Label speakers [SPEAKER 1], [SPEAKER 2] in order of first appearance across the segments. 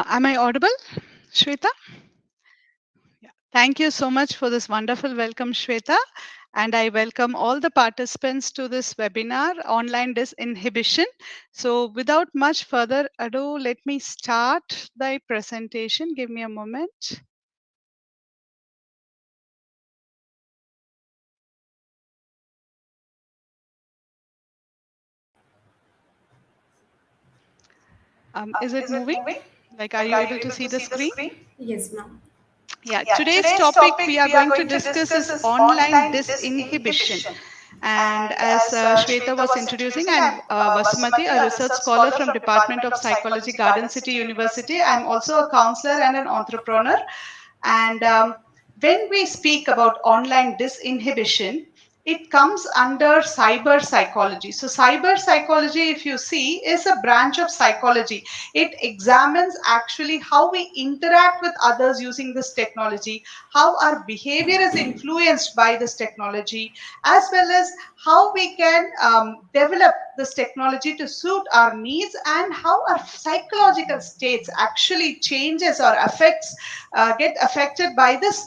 [SPEAKER 1] Am I audible, Shweta? Yeah. Thank you so much for this wonderful welcome, Shweta. And I welcome all the participants to this webinar, Online Disinhibition. So without much further ado, let me start the presentation. Give me a moment. Is it
[SPEAKER 2] Is it
[SPEAKER 1] moving?
[SPEAKER 2] moving?
[SPEAKER 1] Like, are
[SPEAKER 2] Like,
[SPEAKER 1] you
[SPEAKER 2] are you
[SPEAKER 1] able to
[SPEAKER 2] able
[SPEAKER 1] see
[SPEAKER 2] to
[SPEAKER 1] the
[SPEAKER 2] see the
[SPEAKER 1] screen?
[SPEAKER 2] screen?
[SPEAKER 3] Yes, ma'am.
[SPEAKER 1] Yeah,
[SPEAKER 2] Yeah,
[SPEAKER 1] today's
[SPEAKER 2] today's
[SPEAKER 1] topic
[SPEAKER 2] topic
[SPEAKER 1] we are
[SPEAKER 2] we are
[SPEAKER 1] going to
[SPEAKER 2] going to
[SPEAKER 1] discuss
[SPEAKER 2] discuss
[SPEAKER 1] is
[SPEAKER 2] is
[SPEAKER 1] online
[SPEAKER 2] online
[SPEAKER 1] disinhibition.
[SPEAKER 2] disinhibition.
[SPEAKER 1] And
[SPEAKER 2] And
[SPEAKER 1] as
[SPEAKER 2] as
[SPEAKER 1] Shweta
[SPEAKER 2] Shweta
[SPEAKER 1] was
[SPEAKER 2] was
[SPEAKER 1] introducing,
[SPEAKER 2] introducing,
[SPEAKER 1] I'm
[SPEAKER 2] I'm
[SPEAKER 1] Vasumathi,
[SPEAKER 2] Vasumathi,
[SPEAKER 1] a
[SPEAKER 2] a
[SPEAKER 1] research
[SPEAKER 2] research
[SPEAKER 1] scholar
[SPEAKER 2] scholar
[SPEAKER 1] from
[SPEAKER 2] from
[SPEAKER 1] Department
[SPEAKER 2] Department
[SPEAKER 1] of
[SPEAKER 2] of
[SPEAKER 1] Psychology,
[SPEAKER 2] Psychology,
[SPEAKER 1] Garden
[SPEAKER 2] Garden
[SPEAKER 1] City
[SPEAKER 2] City
[SPEAKER 1] University.
[SPEAKER 2] University.
[SPEAKER 1] I'm
[SPEAKER 2] I'm
[SPEAKER 1] also
[SPEAKER 2] also
[SPEAKER 1] a
[SPEAKER 2] a
[SPEAKER 1] counselor
[SPEAKER 2] counselor
[SPEAKER 1] and
[SPEAKER 2] and
[SPEAKER 1] an
[SPEAKER 2] an
[SPEAKER 1] entrepreneur.
[SPEAKER 2] entrepreneur.
[SPEAKER 1] And
[SPEAKER 2] And
[SPEAKER 1] when we speak about online disinhibition, it comes under cyber psychology. So, cyber psychology, if you see, is a branch of psychology. It examines actually how we interact with others using this technology, how our behavior is influenced by this technology, as well as how we can develop this technology to suit our needs, and how our psychological states actually changes or affects get affected by this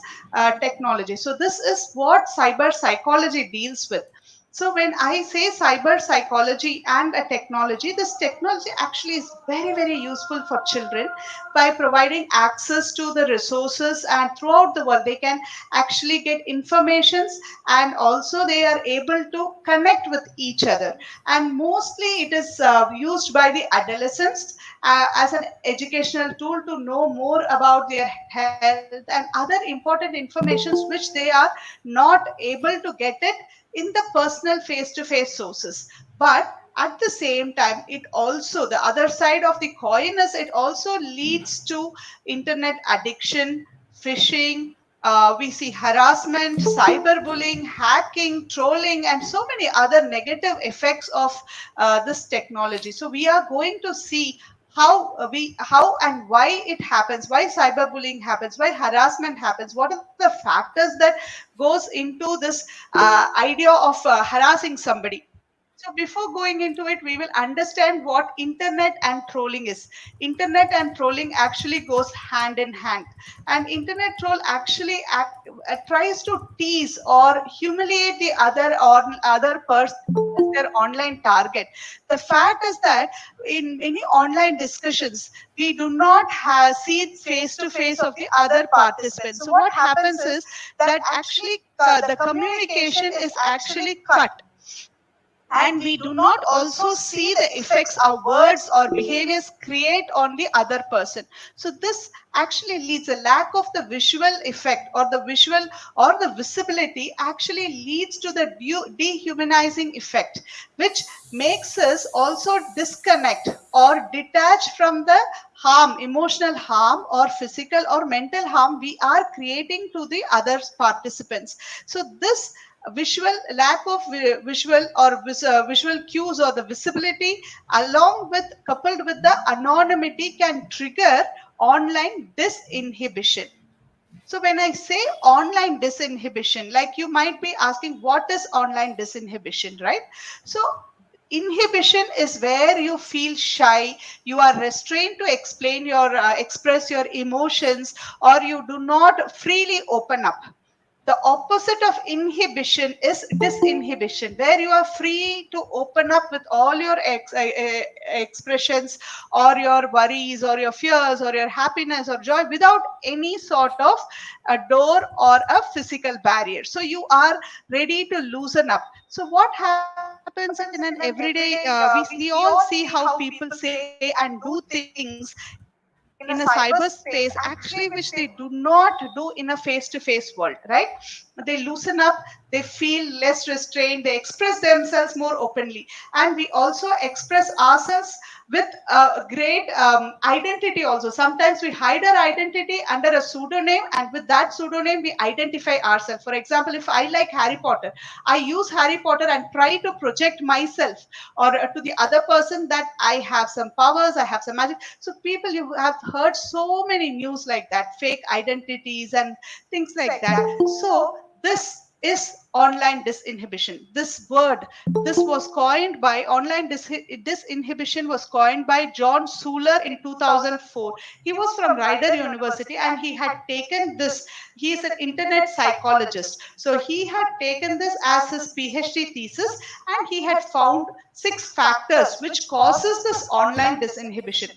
[SPEAKER 1] technology. So this is what cyber psychology deals with. So when I say cyber psychology and a technology, this technology actually is very, very useful for children by providing access to the resources, and throughout the world they can actually get informations, and also they are able to connect with each other. And mostly it is used by the adolescents as an educational tool to know more about their health and other important informations which they are not able to get it in the personal face-to-face sources. But at the same time, it also, the other side of the coin is, it also leads to internet addiction, phishing. We see harassment, cyberbullying, hacking, trolling, and so many other negative effects of this technology. So we are going to see how and why it happens, why cyberbullying happens, why harassment happens, what are the factors that goes into this idea of harassing somebody. So before going into it, we will understand what internet and trolling is. Internet and trolling actually goes hand in hand. And internet troll actually tries to tease or humiliate the other person as their online target. The fact is that in many online discussions, we do not see face to face of the other participants. So what happens is that actually the communication is actually cut, and we do not also see the effects our words or behaviors create on the other person. So this actually leads, a lack of the visual effect or the visual or the visibility actually leads to the dehumanizing effect, which makes us also disconnect or detach from the harm, emotional harm or physical or mental harm we are creating to the other participants. So this lack of visual or visual cues or the visibility, along with coupled with the anonymity, can trigger online disinhibition. So when I say online disinhibition, like you might be asking, what is online disinhibition, right? So inhibition is where you feel shy, you are restrained to explain your express your emotions, or you do not freely open up. The opposite of inhibition is disinhibition, where you are free to open up with all your expressions, or your worries, or your fears, or your happiness or joy, without any sort of a door or a physical barrier. So you are ready to loosen up. So what happens in an everyday, we all see how people say and do things in a cyberspace, actually, which they do not do in a face-to-face world, right? They loosen up, they feel less restrained, they express themselves more openly. And we also express ourselves with a great identity also. Sometimes we hide our identity under a pseudonym, and with that pseudonym we identify ourselves. For example, if I like Harry Potter, I use Harry Potter and try to project myself, or to the other person, that I have some powers, I have some magic. So people, you have heard so many news like that, fake identities and things like that. So this is online disinhibition. This word, this was coined by disinhibition was coined by John Suler in 2004. He was from Rider University, and he had taken this. He is an internet psychologist. So he had taken this as his PhD thesis, and he had found 6 factors which causes this online disinhibition.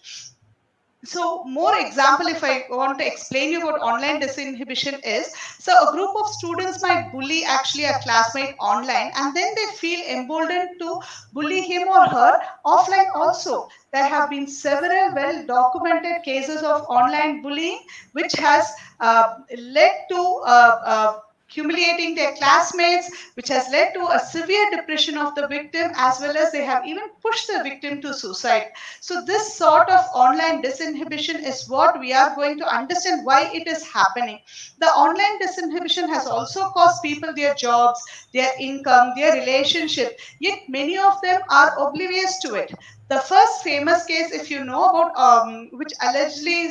[SPEAKER 1] So more example, if I want to explain you about online disinhibition is, so a group of students might bully actually a classmate online, and then they feel emboldened to bully him or her offline also. There have been several well documented cases of online bullying which has led to humiliating their classmates, which has led to a severe depression of the victim, as well as they have even pushed the victim to suicide. So this sort of online disinhibition is what we are going to understand why it is happening. The online disinhibition has also cost people their jobs, their income, their relationship, yet many of them are oblivious to it. The first famous case, if you know about, which allegedly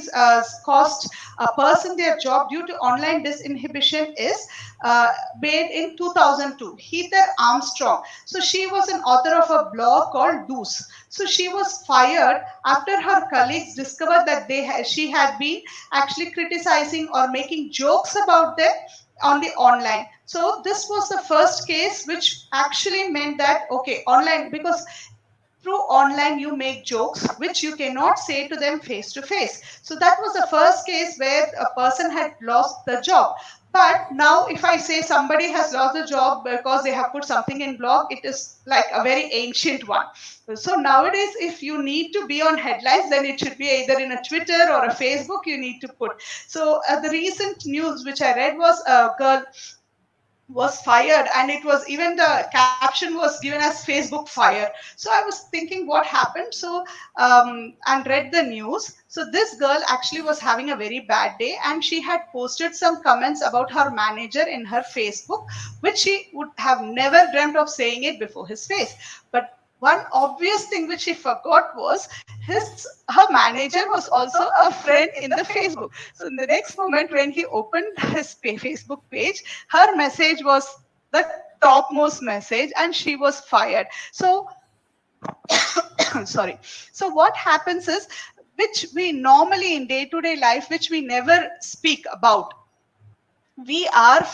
[SPEAKER 1] cost a person their job due to online disinhibition, is uh, made in 2002. Heather Armstrong. So she was an author of a blog called Deuce. So she was fired after her colleagues discovered that she had been actually criticizing or making jokes about them on the online. So this was the first case which actually meant that, okay, online, because through online you make jokes which you cannot say to them face to face. So that was the first case where a person had lost the job. But now if I say somebody has lost the job because they have put something in blog, it is like a very ancient one. So nowadays, if you need to be on headlines, then it should be either in a Twitter or a Facebook you need to put. So the recent news which I read was a girl was fired, and it was even, the caption was given as Facebook fire. So I was thinking what happened. So and read the news. So this girl actually was having a very bad day, and she had posted some comments about her manager in her Facebook, which she would have never dreamt of saying it before his face. But one obvious thing which she forgot was her manager was also a friend in the Facebook. So in the next moment, when he opened his Facebook page, her message was the topmost message, and she was fired. So sorry. So what happens is, which we normally in day-to-day life, which we never speak about, we are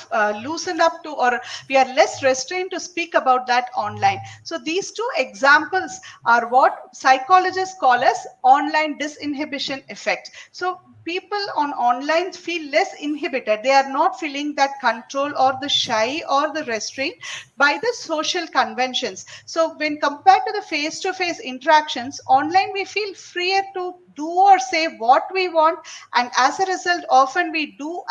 [SPEAKER 1] loosened up to, or we are less restrained to speak about that online. So these two examples are what psychologists call as online disinhibition effect. So people on online feel less inhibited. They are not feeling that control or the shy or the restraint by the social conventions. So when compared to the face-to-face interactions, online we feel freer to do or say what we want, and as a result often we do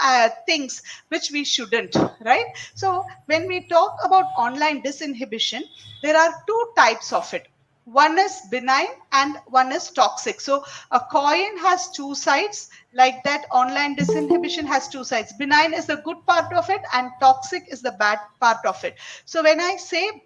[SPEAKER 1] things which we shouldn't, right? So when we talk about online disinhibition, there are two types of it. One is benign and one is toxic. So a coin has two sides, like that online disinhibition has two sides. Benign is the good part of it, and toxic is the bad part of it. So when I say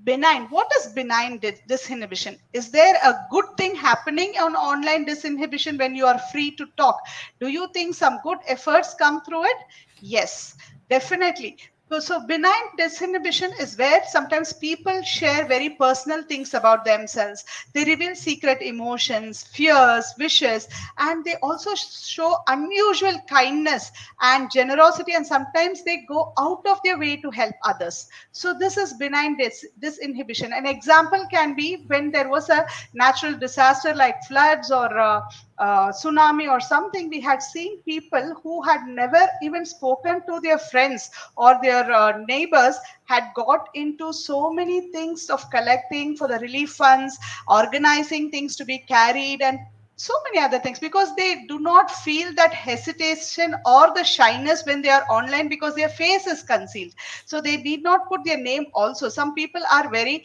[SPEAKER 1] benign, what is benign disinhibition? Is there a good thing happening on online disinhibition when you are free to talk? Do you think some good efforts come through it? Yes, definitely. So benign disinhibition is where sometimes people share very personal things about themselves. They reveal secret emotions, fears, wishes, and they also show unusual kindness and generosity, and sometimes they go out of their way to help others. So this is benign disinhibition. An example can be when there was a natural disaster like floods or tsunami or something. We had seen people who had never even spoken to their friends or their neighbors had got into so many things of collecting for the relief funds, organizing things to be carried, and so many other things, because they do not feel that hesitation or the shyness when they are online because their face is concealed. So they need not put their name also. Some people are very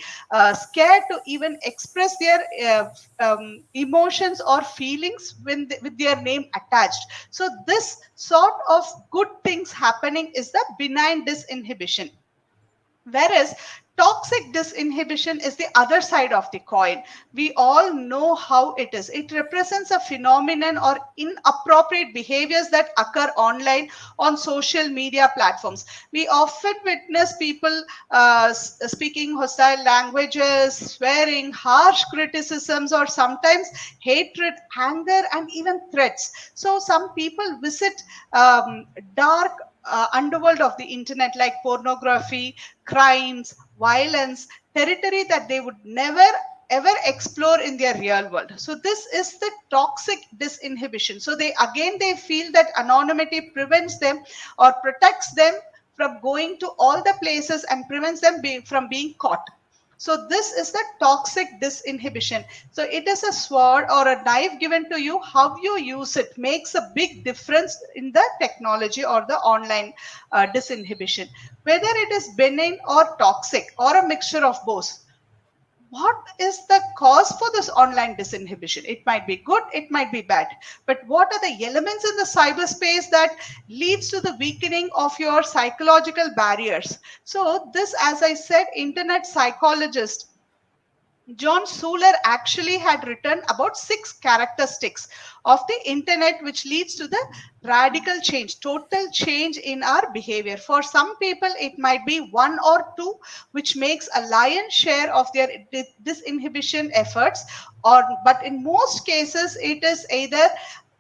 [SPEAKER 1] scared to even express their emotions or feelings when with their name attached. So this sort of good things happening is the benign disinhibition. Whereas toxic disinhibition is the other side of the coin. We all know how it is. It represents a phenomenon or inappropriate behaviors that occur online on social media platforms. We often witness people speaking hostile languages, swearing, harsh criticisms, or sometimes hatred, anger, and even threats. So some people visit dark underworld of the internet like pornography, crimes, violence, territory that they would never ever explore in their real world. So this is the toxic disinhibition. So they feel that anonymity prevents them or protects them from going to all the places and prevents them from being caught. So this is the toxic disinhibition. So it is a sword or a knife given to you. How you use it makes a big difference in the technology or the online disinhibition. Whether it is benign or toxic or a mixture of both, what is the cause for this online disinhibition? It might be good, it might be bad, but what are the elements in the cyberspace that leads to the weakening of your psychological barriers? So this, as I said, internet psychologist John Suler actually had written about 6 characteristics of the internet, which leads to the radical change, total change in our behavior. For some people, it might be one or two, which makes a lion's share of their disinhibition efforts. Or, but in most cases, it is either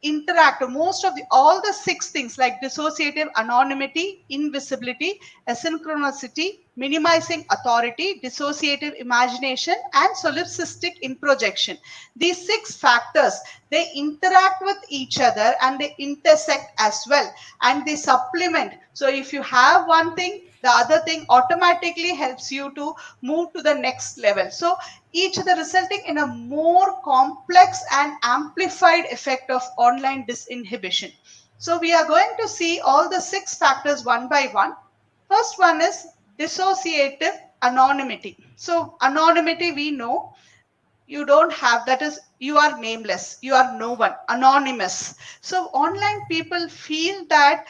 [SPEAKER 1] interact most of the all the 6 things like dissociative anonymity, invisibility, asynchronicity, minimizing authority, dissociative imagination, and solipsistic introjection. These 6 factors, they interact with each other and they intersect as well, and they supplement. So if you have one thing, the other thing automatically helps you to move to the next level. So each other resulting in a more complex and amplified effect of online disinhibition. So we are going to see all the 6 factors one by one. First one is dissociative anonymity. So anonymity, we know you don't have, that is, you are nameless, you are no one, anonymous. So online people feel that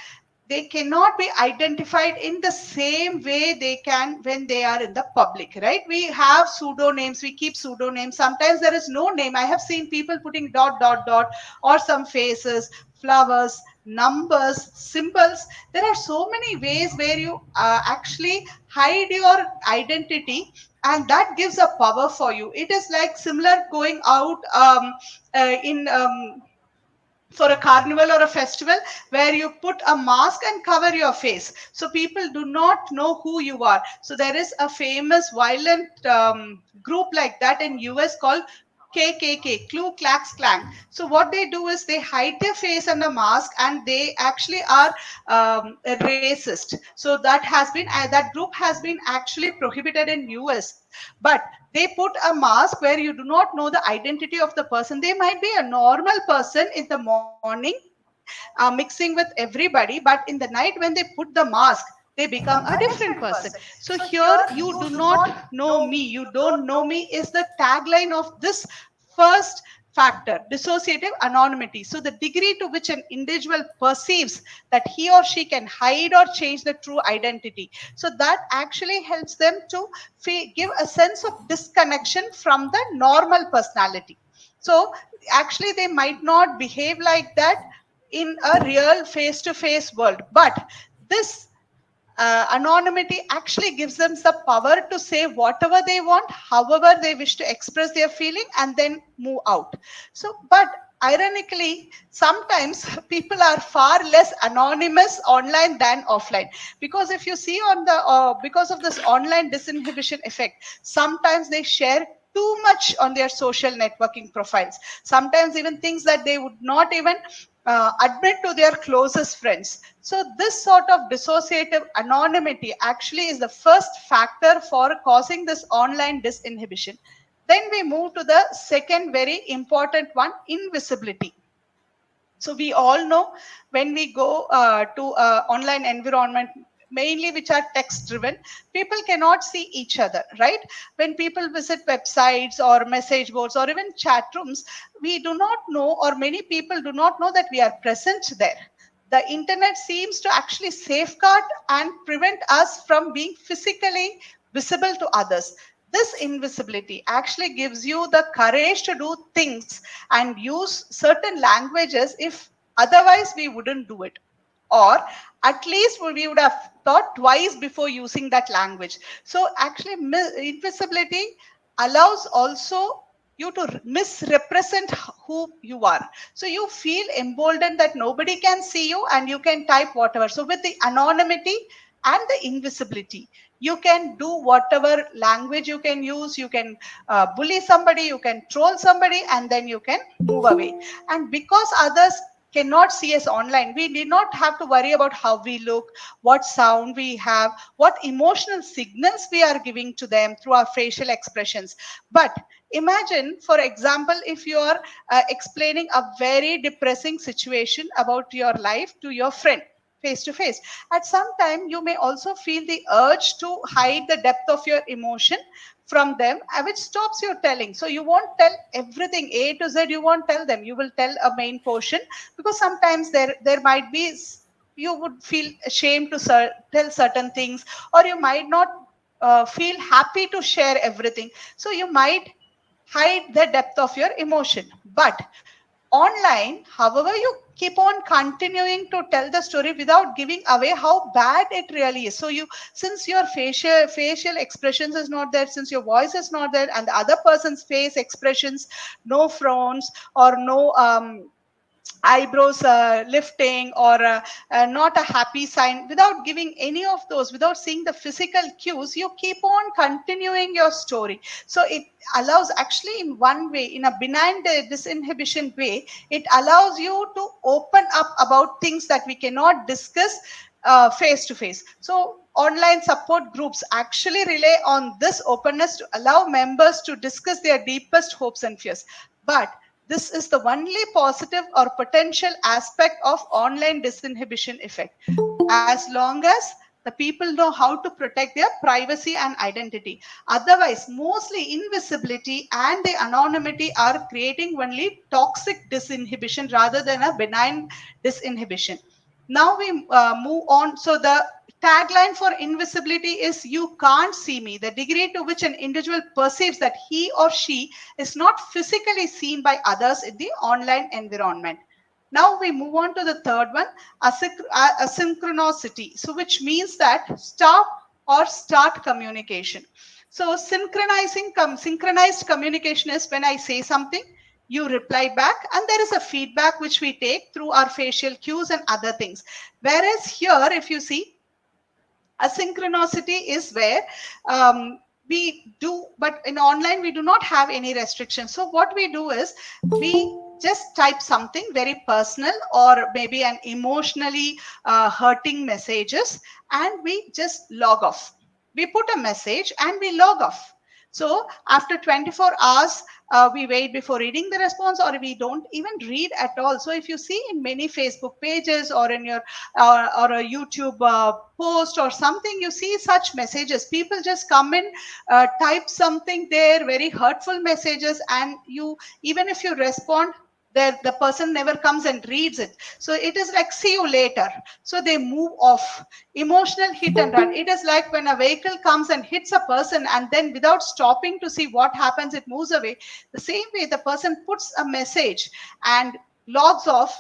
[SPEAKER 1] they cannot be identified in the same way they can when they are in the public, right? We have pseudonames, we keep pseudonames. Sometimes there is no name. I have seen people putting dot dot dot or some faces, flowers, numbers, symbols. There are so many ways where you actually hide your identity, and that gives a power for you. It is like similar going out in for a carnival or a festival where you put a mask and cover your face, so people do not know who you are. So there is a famous violent group like that in US called KKK, Ku Klux Klan. So what they do is they hide their face under mask, and they actually are racist. So that group has been actually prohibited in US. But they put a mask where you do not know the identity of the person. They might be a normal person in the morning, mixing with everybody, but in the night when they put the mask, they become a different person. So here, you do not know me, you don't know me is the tagline of this first factor, dissociative anonymity. So the degree to which an individual perceives that he or she can hide or change the true identity, so that actually helps them to give a sense of disconnection from the normal personality. So actually they might not behave like that in a real face to face world, but this Anonymity actually gives them the power to say whatever they want, however they wish to express their feeling, and then move out. So, but ironically, sometimes people are far less anonymous online than offline, because if you see on the because of this online disinhibition effect, sometimes they share too much on their social networking profiles, sometimes even things that they would not even admit to their closest friends. So this sort of dissociative anonymity actually is the first factor for causing this online disinhibition. Then we move to the second very important one, invisibility. So we all know when we go to online environment, mainly which are text driven, people cannot see each other, right? When people visit websites or message boards or even chat rooms, we do not know, or many people do not know that we are present there. The internet seems to actually safeguard and prevent us from being physically visible to others. This invisibility actually gives you the courage to do things and use certain languages if otherwise we wouldn't do it, or at least we would have thought twice before using that language. So actually invisibility allows also you to misrepresent who you are, so you feel emboldened that nobody can see you and you can type whatever. So with the anonymity and the invisibility, you can do whatever language you can use, you can bully somebody, you can troll somebody, and then you can move away. And because others cannot see us online, we did not have to worry about how we look, what sound we have, what emotional signals we are giving to them through our facial expressions. But imagine, for example, if you are explaining a very depressing situation about your life to your friend face to face, at some time you may also feel the urge to hide the depth of your emotion from them, which stops your telling. So you won't tell everything A to Z, you won't tell them, you will tell a main portion, because sometimes there might be you would feel ashamed to tell certain things, or you might not feel happy to share everything, so you might hide the depth of your emotion. But online, however, you keep on continuing to tell the story without giving away how bad it really is. So you, since your facial expressions is not there, since your voice is not there, and the other person's face expressions, no frowns or no eyebrows lifting, or not a happy sign, without giving any of those, without seeing the physical cues, you keep on continuing your story. So it allows, actually, in one way, in a benign disinhibition way, it allows you to open up about things that we cannot discuss face to face. So online support groups actually rely on this openness to allow members to discuss their deepest hopes and fears. But this is the only positive or potential aspect of online disinhibition effect, as long as the people know how to protect their privacy and identity. Otherwise, mostly invisibility and the anonymity are creating only toxic disinhibition rather than a benign disinhibition. Now we move on. So the tagline for invisibility is, "You can't see me." The degree to which an individual perceives that he or she is not physically seen by others in the online environment. Now we move on to the third one, asynchronicity. So which means that stop or start communication. So synchronized communication is when I say something, you reply back, and there is a feedback which we take through our facial cues and other things. Whereas here, if you see, asynchronicity is where we do, but in online we do not have any restrictions. So what we do is, we just type something very personal or maybe an emotionally hurting messages, and we just log off. We put a message and we log off. So after 24 hours, we wait before reading the response, or we don't even read at all. So if you see in many Facebook pages, or in your or a YouTube post or something, you see such messages. People just come in, type something there, very hurtful messages, and you, even if you respond, the person never comes and reads it. So it is like, see you later. So they move off. Emotional hit and run. It is like when a vehicle comes and hits a person, and then without stopping to see what happens, it moves away. The same way, the person puts a message and logs off.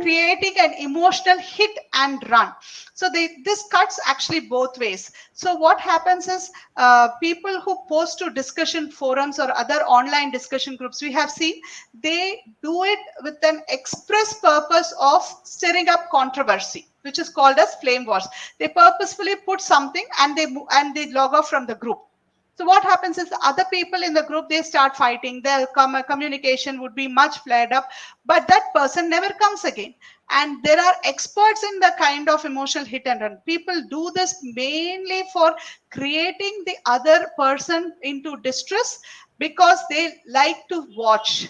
[SPEAKER 1] creating an emotional hit and run. So this cuts actually both ways. So what happens is, people who post to discussion forums or other online discussion groups, we have seen they do it with an express purpose of stirring up controversy, which is called as flame wars. They purposefully put something and they log off from the group. So what happens is the other people in the group, they start fighting. Their communication would be much flared up, but that person never comes again. And there are experts in the kind of emotional hit and run. People do this mainly for creating the other person into distress, because they like to watch.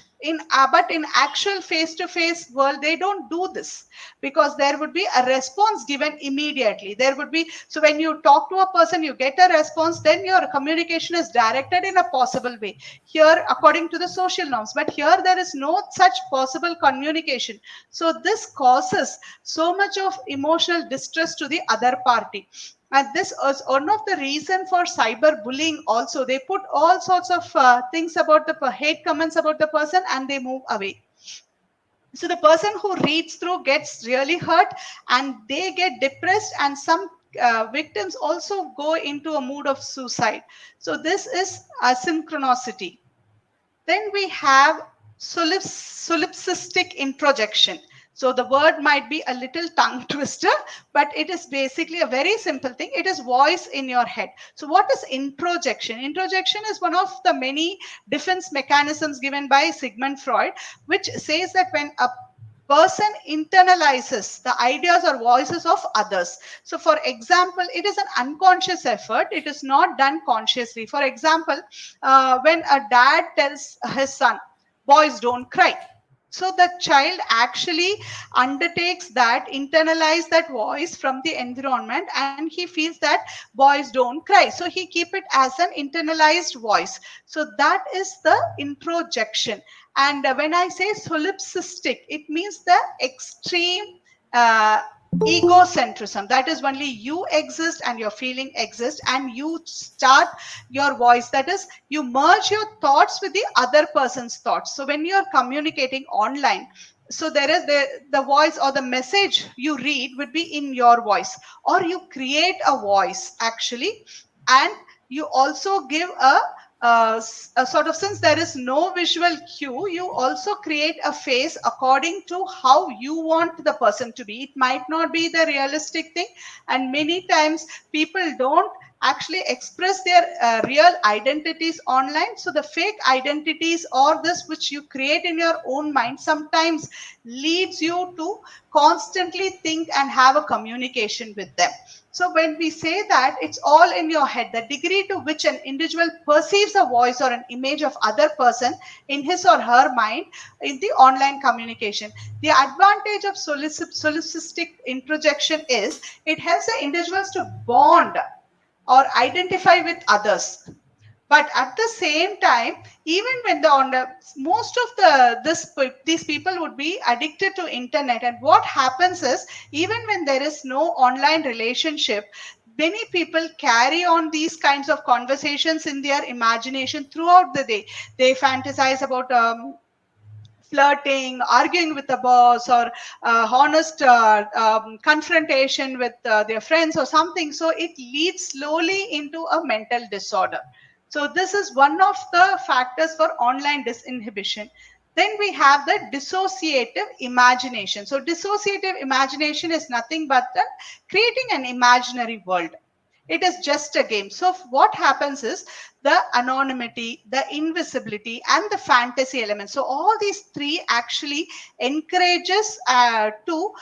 [SPEAKER 1] But in actual face-to-face world, they don't do this, because there would be a response given immediately. There would be, so when you talk to a person, you get a response, then your communication is directed in a possible way. Here, according to the social norms, but here there is no such possible communication. So this causes so much of emotional distress to the other party. And this is one of the reason for cyberbullying also. They put all sorts of things about the hate comments about the person, and they move away. So the person who reads through gets really hurt, and they get depressed, and some victims also go into a mood of suicide. So this is asynchronicity. Then we have solipsistic introjection. So the word might be a little tongue twister, but it is basically a very simple thing. It is voice in your head. So what is introjection? Introjection is one of the many defense mechanisms given by Sigmund Freud, which says that when a person internalizes the ideas or voices of others. So for example, it is an unconscious effort. It is not done consciously. For example, when a dad tells his son, boys don't cry. So the child actually undertakes that, internalize that voice from the environment, and he feels that boys don't cry. So he keep it as an internalized voice. So that is the introjection. And when I say solipsistic, it means the extreme uh, egocentrism. That is, only you exist and your feeling exists, and you start your voice. That is, you merge your thoughts with the other person's thoughts. So when you're communicating online, so there is the voice or the message you read would be in your voice, or you create a voice actually, and you also give a sort of, since there is no visual cue, you also create a face according to how you want the person to be. It might not be the realistic thing, and many times people don't actually express their real identities online. So the fake identities, or this which you create in your own mind, sometimes leads you to constantly think and have a communication with them. So when we say that it's all in your head, the degree to which an individual perceives a voice or an image of other person in his or her mind in the online communication. The advantage of solipsistic introjection is it helps the individuals to bond or identify with others. But at the same time, even when most of these people would be addicted to internet, and what happens is, even when there is no online relationship, many people carry on these kinds of conversations in their imagination throughout the day. They fantasize about flirting, arguing with the boss, or honest confrontation with their friends or something. So it leads slowly into a mental disorder. So this is one of the factors for online disinhibition. Then we have the dissociative imagination. So dissociative imagination is nothing but creating an imaginary world. It is just a game. So what happens is, the anonymity, the invisibility, and the fantasy element. So all these three actually encourages to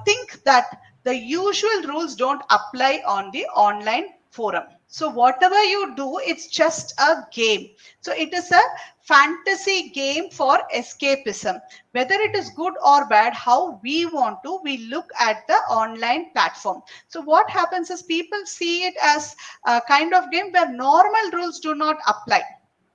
[SPEAKER 1] think that the usual rules don't apply on the online forum. So whatever you do, it's just a game. So it is a fantasy game for escapism. Whether it is good or bad, how we want to, we look at the online platform. So what happens is, people see it as a kind of game where normal rules do not apply,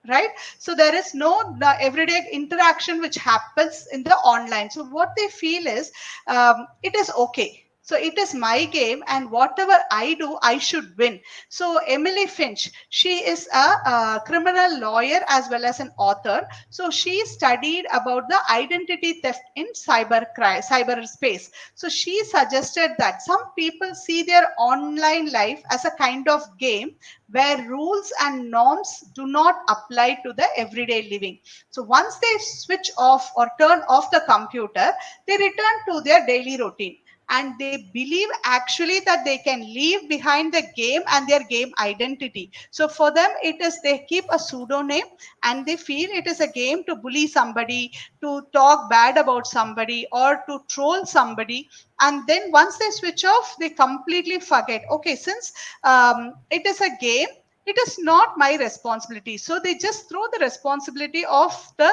[SPEAKER 1] right? So there is no the everyday interaction which happens in the online. So what they feel is, it is okay. So it is my game, and whatever I do, I should win. So Emily Finch, she is a criminal lawyer as well as an author. So she studied about the identity theft in cyberspace. So she suggested that some people see their online life as a kind of game where rules and norms do not apply to the everyday living. So once they switch off or turn off the computer, they return to their daily routine, and they believe actually that they can leave behind the game and their game identity. So for them, it is they keep a pseudonym, and they feel it is a game to bully somebody, to talk bad about somebody, or to troll somebody. And then once they switch off, they completely forget, okay, since it is a game, it is not my responsibility. So they just throw the responsibility of the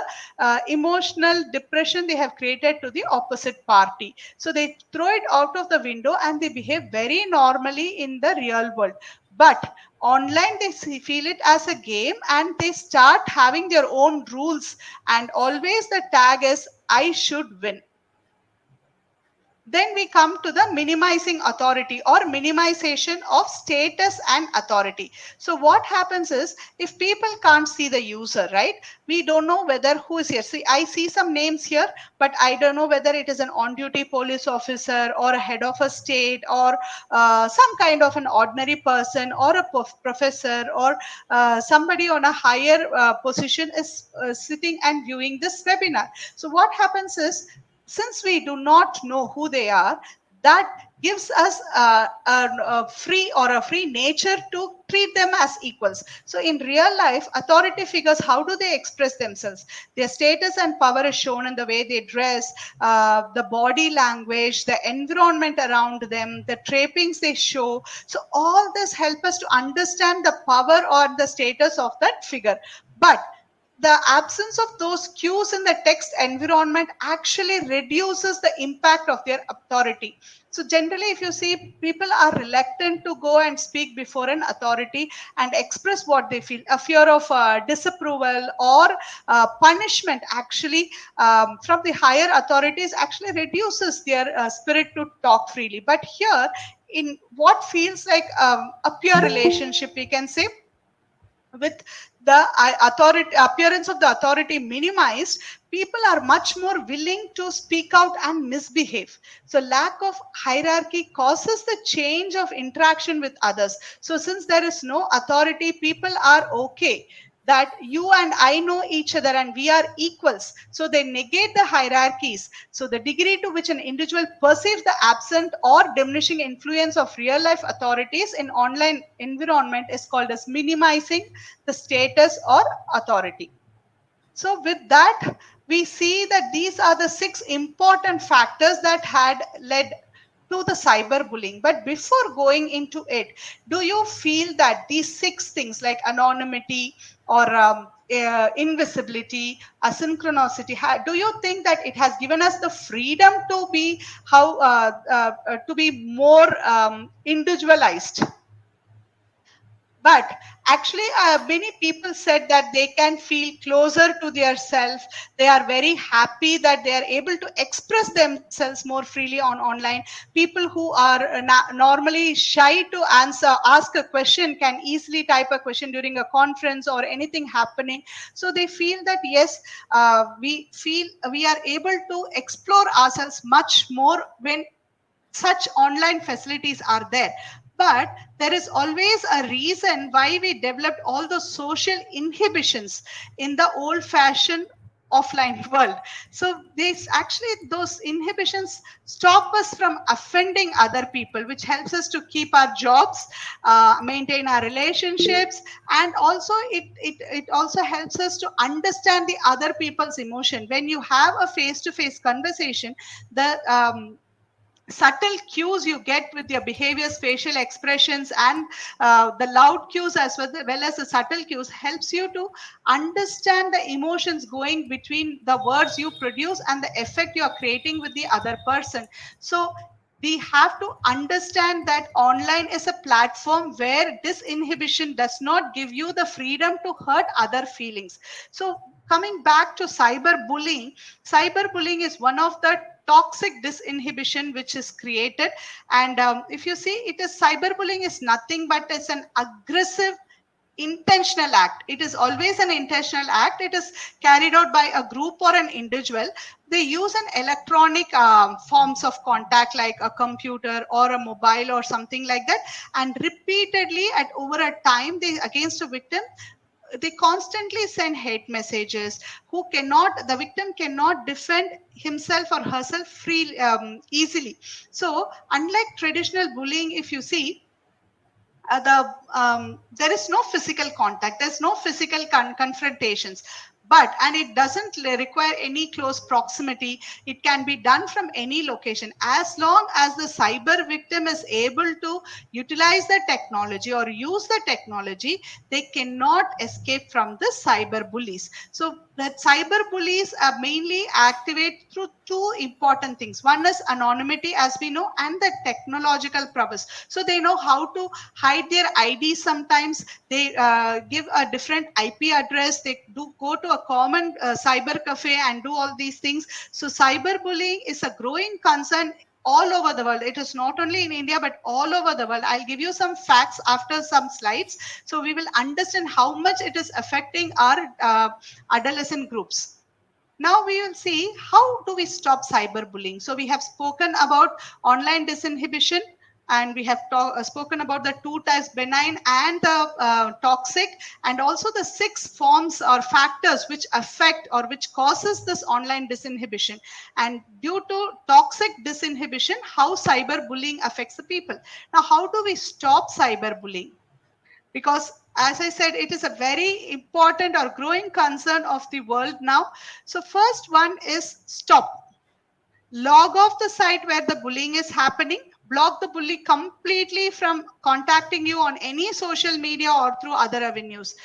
[SPEAKER 1] emotional depression they have created to the opposite party. So they throw it out of the window and they behave very normally in the real world. But online, they feel it as a game, and they start having their own rules. And always the tag is, I should win. Then we come to the minimizing authority or minimization of status and authority. So what happens is, if people can't see the user, right? We don't know whether who is here. See, I see some names here, but I don't know whether it is an on-duty police officer or a head of a state, or some kind of an ordinary person, or a professor, or somebody on a higher position is sitting and viewing this webinar. So what happens is, since we do not know who they are, that gives us a free or a free nature to treat them as equals. So in real life, authority figures, how do they express themselves? Their status and power is shown in the way they dress, the body language, the environment around them, the trappings they show. So all this help us to understand the power or the status of that figure. But the absence of those cues in the text environment actually reduces the impact of their authority. So generally, if you see, people are reluctant to go and speak before an authority and express what they feel. A fear of disapproval or punishment actually from the higher authorities actually reduces their spirit to talk freely. But here, in what feels like a peer relationship, we can say, with the authority appearance of the authority minimized, people are much more willing to speak out and misbehave. So lack of hierarchy causes the change of interaction with others. So since there is no authority, people are okay that you and I know each other and we are equals. So they negate the hierarchies. So the degree to which an individual perceives the absent or diminishing influence of real life authorities in online environment is called as minimizing the status or authority. So with that, we see that these are the 6 important factors that had led to the cyberbullying. But before going into it, do you feel that these 6 things like anonymity or invisibility, asynchronicity, do you think that it has given us the freedom to be to be more individualized? But actually, many people said that they can feel closer to their self. They are very happy that they are able to express themselves more freely on online. People who are normally shy to ask a question, can easily type a question during a conference or anything happening. So they feel that yes, we feel we are able to explore ourselves much more when such online facilities are there. But there is always a reason why we developed all those social inhibitions in the old fashioned offline world. So these actually, those inhibitions stop us from offending other people, which helps us to keep our jobs, maintain our relationships, and also it also helps us to understand the other people's emotion. When you have a face-to-face conversation, the subtle cues you get with your behaviors, facial expressions, and the loud cues as well as the subtle cues helps you to understand the emotions going between the words you produce and the effect you are creating with the other person. So we have to understand that online is a platform where disinhibition does not give you the freedom to hurt other feelings. So coming back to cyberbullying, cyberbullying is one of the toxic disinhibition which is created. And if you see, it is cyberbullying is nothing but it's an aggressive intentional act. It is always an intentional act. It is carried out by a group or an individual. They use an electronic forms of contact like a computer or a mobile or something like that, and repeatedly at over a time they against a victim, they constantly send hate messages. The victim cannot defend himself or herself freely, easily. So unlike traditional bullying, if you see, there is no physical contact, there's no physical confrontations, but and it doesn't require any close proximity. It can be done from any location as long as the cyber victim is able to utilize the technology or use the technology. They cannot escape from the cyber bullies. So that cyber bullies are mainly activate through two important things. One is anonymity, as we know, and the technological prowess. So they know how to hide their ID. Sometimes they give a different IP address. They do go to a common cyber cafe and do all these things. So cyberbullying is a growing concern all over the world. It is not only in India, but all over the world. I'll give you some facts after some slides. So we will understand how much it is affecting our adolescent groups. Now we will see how do we stop cyberbullying. So we have spoken about online disinhibition, and we have spoken about the two types, benign and the toxic, and also the 6 forms or factors which affect or which causes this online disinhibition. And due to toxic disinhibition, how cyberbullying affects the people. Now, how do we stop cyberbullying? Because as I said, it is a very important or growing concern of the world now. So first one is stop. Log off the site where the bullying is happening. Block the bully completely from contacting you on any social media or through other avenues.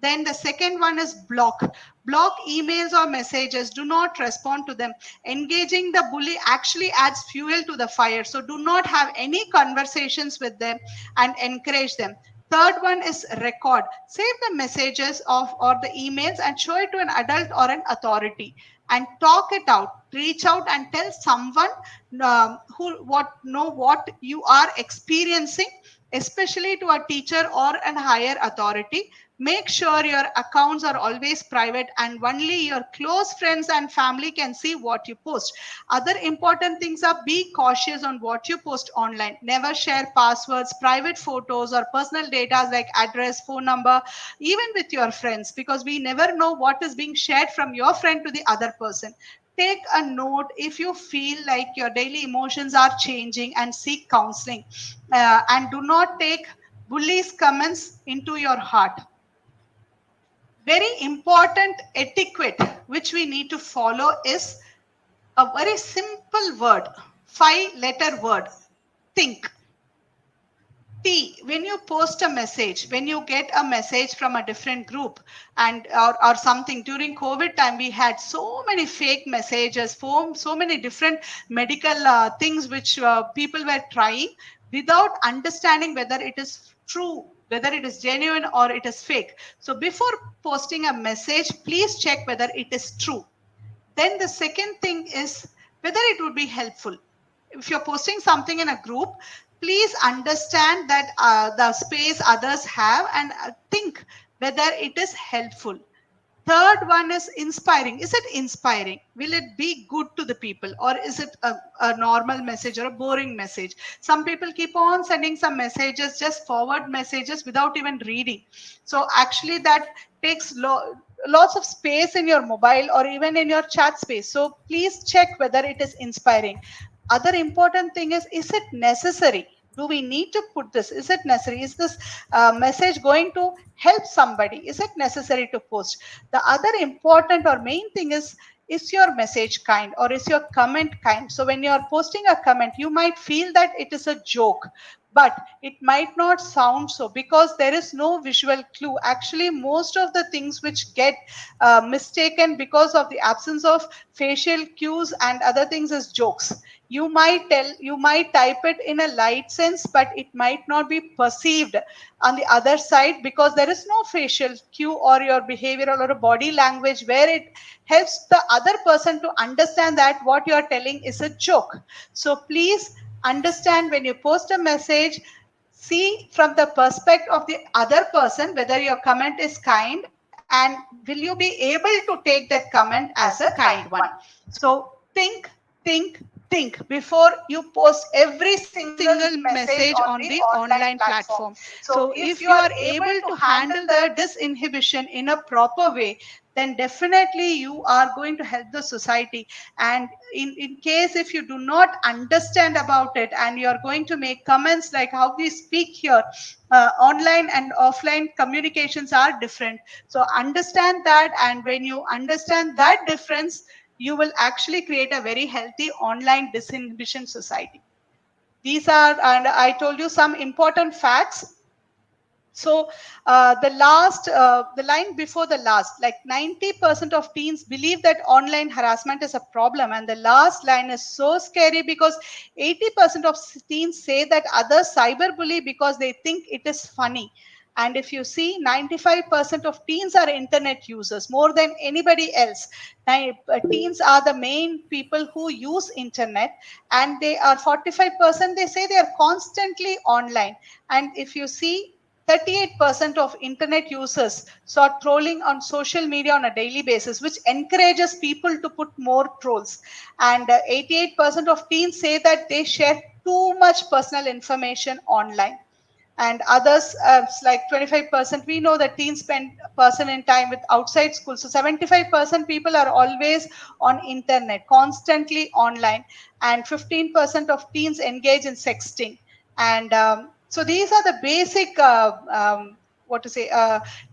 [SPEAKER 1] Then the second one is block. Block emails or messages. Do not respond to them. Engaging the bully actually adds fuel to the fire. So do not have any conversations with them and encourage them. Third one is record. Save the messages of or the emails and show it to an adult or an authority, and talk it out. Reach out and tell someone what you are experiencing, especially to a teacher or an higher authority. Make sure your accounts are always private and only your close friends and family can see what you post. Other important things are be cautious on what you post online. Never share passwords, private photos, or personal data like address, phone number, even with your friends, because we never know what is being shared from your friend to the other person. Take a note if you feel like your daily emotions are changing and seek counseling. And do not take bullies' comments into your heart. Very important etiquette which we need to follow is a very simple word, 5-letter word, think. When you post a message, when you get a message from a different group and or something, during COVID time, we had so many fake messages, so many different medical things which people were trying without understanding whether it is true, whether it is genuine or it is fake. So before posting a message, please check whether it is true. Then the second thing is whether it would be helpful. If you're posting something in a group, please understand that the space others have and think whether it is helpful. Third one is inspiring. Is it inspiring? Will it be good to the people, or is it a normal message or a boring message? Some people keep on sending some messages, just forward messages without even reading. So actually that takes lots of space in your mobile or even in your chat space. So please check whether it is inspiring. Other important thing is it necessary? Do we need to put this? Is it necessary? Is this message going to help somebody? Is it necessary to post? The other important or main thing is your message kind or is your comment kind? So when you're posting a comment, you might feel that it is a joke, but it might not sound so because there is no visual clue. Actually, most of the things which get mistaken because of the absence of facial cues and other things is jokes. you might type it in a light sense, but it might not be perceived on the other side, because there is no facial cue or your behavioral or a body language where it helps the other person to understand that what you are telling is a joke. So please understand, when you post a message, see from the perspective of the other person whether your comment is kind, and will you be able to take that comment as a kind one. So think think before you post every single message on the online platform. So if you are able to handle the disinhibition in a proper way, then definitely you are going to help the society. And in case if you do not understand about it and you are going to make comments like how we speak here, online and offline communications are different. So understand that, and when you understand that difference, you will actually create a very healthy online disinhibition society. These are, and I told you some important facts. So the line before the last, like 90% of teens believe that online harassment is a problem, and the last line is so scary because 80% of teens say that others cyberbully because they think it is funny. And if you see, 95% of teens are internet users more than anybody else. Teens are the main people who use internet, and they are 45%. They say they are constantly online. And if you see, 38% of internet users saw trolling on social media on a daily basis, which encourages people to put more trolls. And 88% of teens say that they share too much personal information online. And others, like 25%, we know that teens spend person in time with outside school. So 75% people are always on internet, constantly online. And 15% of teens engage in sexting. And so these are the basic what to say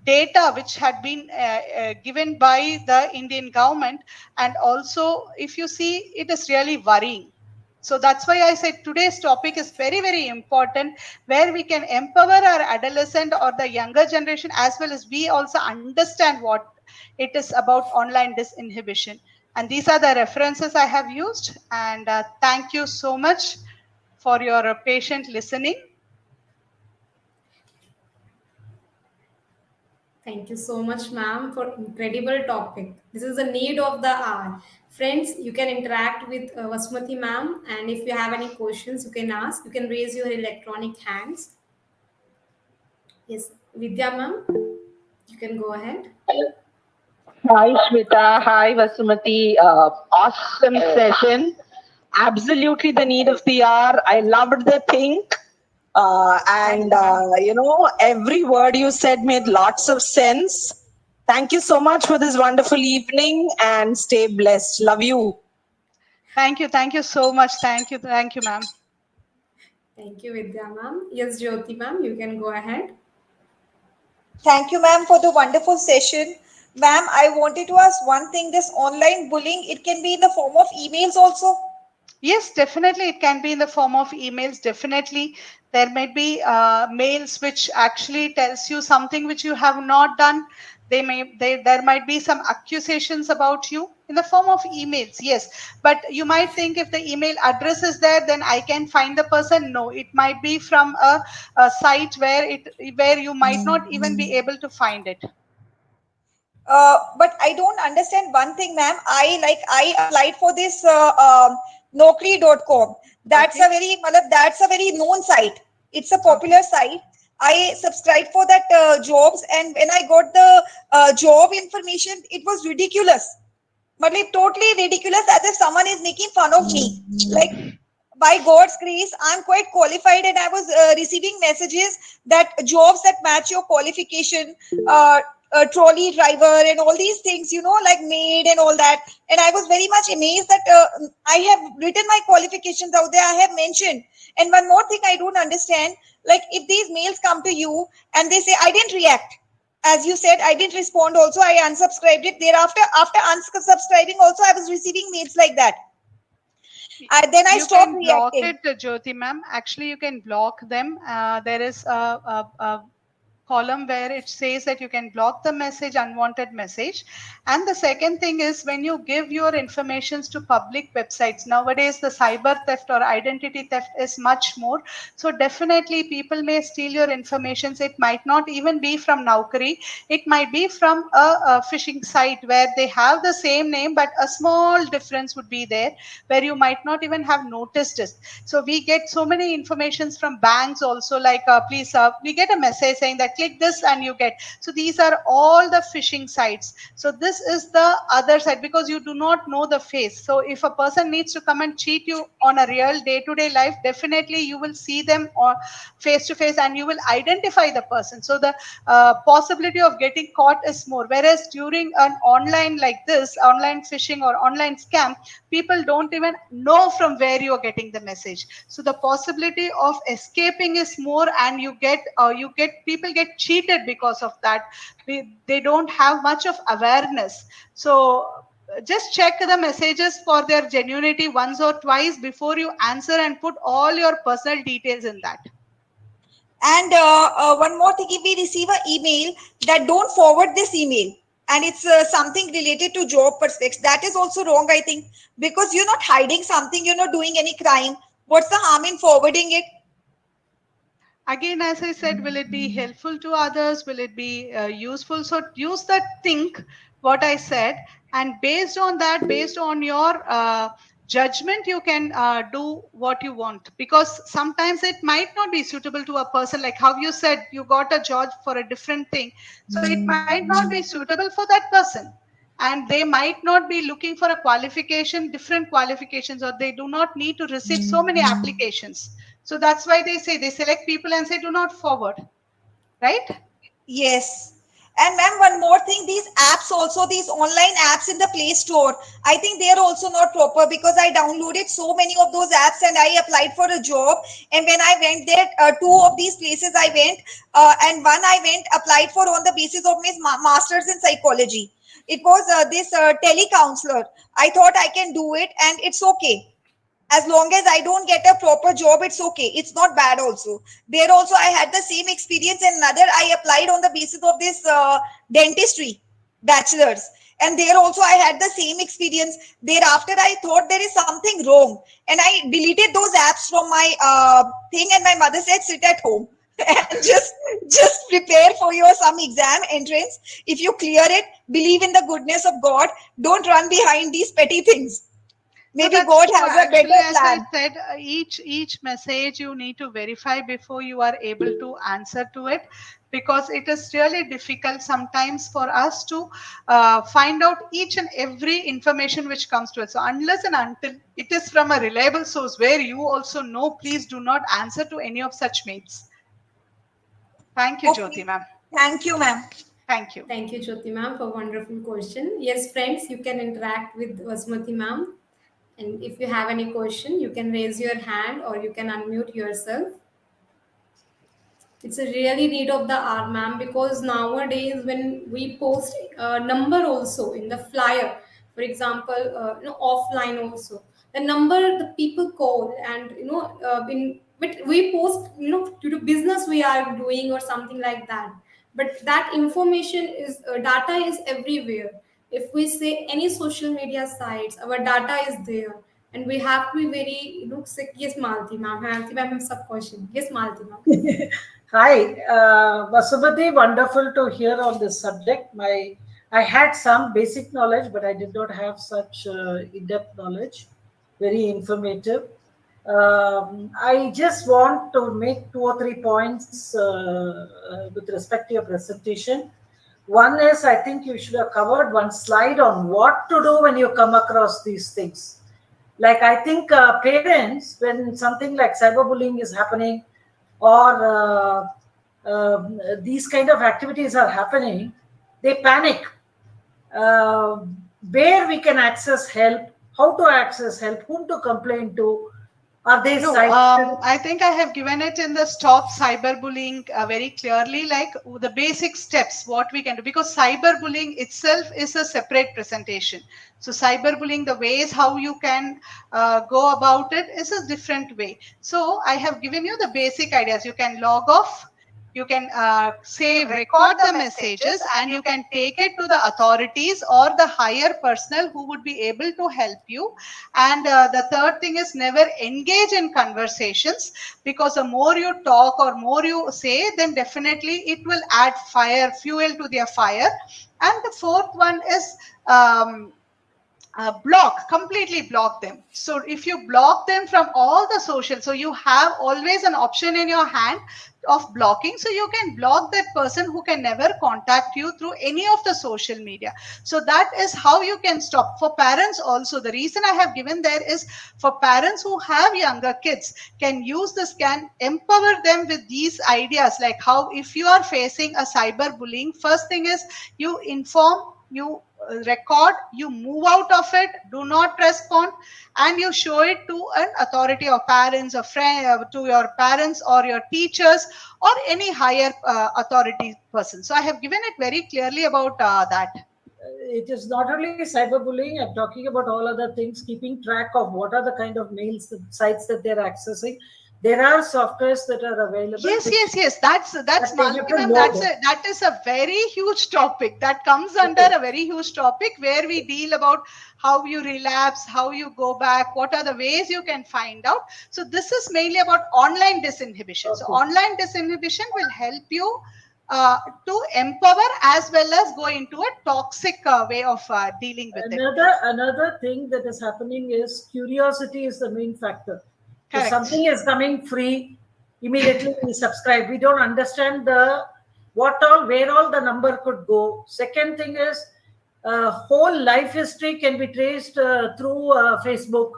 [SPEAKER 1] data which had been given by the Indian government. And also, if you see, it is really worrying. So that's why I said today's topic is very, very important, where we can empower our adolescent or the younger generation, as well as we also understand what it is about online disinhibition. And these are the references I have used. And thank you so much for your patient listening.
[SPEAKER 2] Thank you so much, ma'am, for incredible topic. This is the need of the hour. Friends, you can interact with Vasumathi ma'am, and if you have any questions, you can ask. You can raise your electronic hands. Yes, Vidya ma'am, you can go ahead.
[SPEAKER 3] Hi, Shweta. Hi, Vasumati. Awesome session. Absolutely the need of the hour. I loved the think. Every word you said made lots of sense. Thank you so much for this wonderful evening and stay blessed. Love you.
[SPEAKER 1] Thank you. Thank you so much. Thank you. Thank you, ma'am.
[SPEAKER 2] Thank you, Vidya ma'am. Yes, Jyoti ma'am, you can go ahead.
[SPEAKER 4] Thank you, ma'am, for the wonderful session. Ma'am, I wanted to ask one thing. This online bullying, it can be in the form of emails also.
[SPEAKER 1] Yes, definitely. It can be in the form of emails. Definitely. There might be mails which actually tells you something which you have not done. There might be some accusations about you in the form of emails. Yes. But you might think if the email address is there, then I can find the person. No, it might be from a site where you might not even be able to find it.
[SPEAKER 4] But I don't understand one thing, ma'am. I applied for this Naukri.com.
[SPEAKER 1] Okay.
[SPEAKER 4] That's a very known site. It's a
[SPEAKER 1] Okay.
[SPEAKER 4] popular site. I subscribed for that jobs, and when I got the job information, it was ridiculous. But like totally ridiculous, as if someone is making fun of me. Like, by God's grace, I'm quite qualified, and I was receiving messages that jobs that match your qualification, trolley driver, and all these things, like maid and all that. And I was very much amazed that I have written my qualifications out there. I have mentioned. And one more thing I don't understand, like if these mails come to you and they say, I didn't react. As you said, I didn't respond. Also, I unsubscribed it. Thereafter, after unsubscribing, also I was receiving mails like that. Then I
[SPEAKER 1] You
[SPEAKER 4] stopped
[SPEAKER 1] can block
[SPEAKER 4] reacting.
[SPEAKER 1] it, Jyoti ma'am. Actually, you can block them. There is a column where it says that you can block the message, unwanted message. And the second thing is when you give your informations to public websites, nowadays the cyber theft or identity theft is much more. So definitely people may steal your informations. It might not even be from Naukri. It might be from a phishing site where they have the same name, but a small difference would be there where you might not even have noticed it. So we get so many informations from banks also, like please, we get a message saying that click this and you get. So these are all the phishing sites. So this is the other side because you do not know the face. So if a person needs to come and cheat you on a real day-to-day life, definitely you will see them face to face and you will identify the person. So the possibility of getting caught is more. Whereas during an online like this, online phishing or online scam, people don't even know from where you are getting the message. So the possibility of escaping is more, and you get people get cheated because of that. They don't have much of awareness. So just check the messages for their genuinity once or twice before you answer and put all your personal details in that.
[SPEAKER 4] And one more thing, if we receive an email, that don't forward this email, and it's something related to job prospects, that is also wrong, I think, because you're not hiding something, you're not doing any crime. What's the harm in forwarding it?
[SPEAKER 1] Again, as I said, will it be helpful to others? Will it be useful? So use that, think what I said, and based on that, based on your judgment, you can do what you want, because sometimes it might not be suitable to a person. Like how you said you got a job for a different thing, so it might not be suitable for that person, and they might not be looking for a qualification, different qualifications, or they do not need to receive so many applications. So that's why they say, they select people and say do not forward, right?
[SPEAKER 4] Yes. And ma'am, one more thing, these apps also, these online apps in the Play Store, I think they are also not proper, because I downloaded so many of those apps and I applied for a job. And when I went there, two of these places I went, and one I went, applied for on the basis of my master's in psychology. It was this telecounselor. I thought I can do it and it's okay. As long as I don't get a proper job, it's okay. It's not bad also. There also I had the same experience. And another, I applied on the basis of this dentistry bachelor's. And there also I had the same experience. Thereafter, I thought there is something wrong. And I deleted those apps from my thing. And my mother said, sit at home and just prepare for your some exam entrance. If you clear it, believe in the goodness of God. Don't run behind these petty things.
[SPEAKER 1] No,
[SPEAKER 4] Maybe
[SPEAKER 1] that's
[SPEAKER 4] God
[SPEAKER 1] true.
[SPEAKER 4] has a
[SPEAKER 1] Actually,
[SPEAKER 4] better
[SPEAKER 1] as I
[SPEAKER 4] plan.
[SPEAKER 1] said, each message you need to verify before you are able to answer to it, because it is really difficult sometimes for us to find out each and every information which comes to us. So unless and until it is from a reliable source where you also know, please do not answer to any of such mails. Thank you, Jyoti
[SPEAKER 4] Okay.
[SPEAKER 1] ma'am.
[SPEAKER 4] Thank you, ma'am.
[SPEAKER 1] Thank you.
[SPEAKER 2] Thank you, Jyoti ma'am, for wonderful question. Yes, friends, you can interact with Vasumathi ma'am. And if you have any question, you can raise your hand or you can unmute yourself. It's a really need of the hour, ma'am, because nowadays when we post a number also in the flyer, for example, offline also, the number the people call, and in but we post, due to business we are doing or something like that. But that information is data is everywhere. If we say any social media sites, our data is there, and we have to be very sick. Yes, Malti ma'am. Malti ma'am has a question. Yes, Malti ma'am.
[SPEAKER 5] Hi, Vasumathi, wonderful to hear on this subject. I had some basic knowledge, but I did not have such in-depth knowledge. Very informative. I just want to make 2 or 3 points with respect to your presentation. One is, I think you should have covered one slide on what to do when you come across these things. Like, I think parents, when something like cyberbullying is happening, or these kind of activities are happening, they panic. Where we can access help, how to access help, whom to complain to, are they
[SPEAKER 1] No,
[SPEAKER 5] cited?
[SPEAKER 1] I think I have given it in the Stop Cyberbullying very clearly, like the basic steps, what we can do, because cyberbullying itself is a separate presentation. So cyberbullying, the ways how you can go about it is a different way. So I have given you the basic ideas. You can log off, You can save, record the messages, and you can take it to the authorities or the higher personnel who would be able to help you. And the third thing is never engage in conversations, because the more you talk or more you say, then definitely it will add fuel to their fire. And the fourth one is completely block them. So if you block them from all the social, so you have always an option in your hand of blocking, so you can block that person who can never contact you through any of the social media. So that is how you can stop. For parents also, the reason I have given there is for parents who have younger kids, can use this, can empower them with these ideas, like how if you are facing a cyberbullying, first thing is you inform, you record, you move out of it, do not respond, and you show it to an authority or parents or friend, to your parents or your teachers or any higher authority person. So I have given it very clearly about that.
[SPEAKER 5] It is not only cyberbullying, I'm talking about all other things, keeping track of what are the kind of mails, the sites that they're accessing. There are softwares that are available.
[SPEAKER 1] Yes. That's
[SPEAKER 5] they have
[SPEAKER 1] Malti
[SPEAKER 5] to
[SPEAKER 1] ma'am.
[SPEAKER 5] load.
[SPEAKER 1] That is a very huge topic. That comes under a very huge topic where we deal about how you relapse, how you go back, what are the ways you can find out. So this is mainly about online disinhibition. So online disinhibition will help you to empower as well as go into a toxic way of dealing with it.
[SPEAKER 5] Another thing that is happening is curiosity is the main factor. If
[SPEAKER 1] Correct.
[SPEAKER 5] something is coming free, immediately we subscribe. We don't understand the what all, where all the number could go. Second thing is whole life history can be traced through Facebook.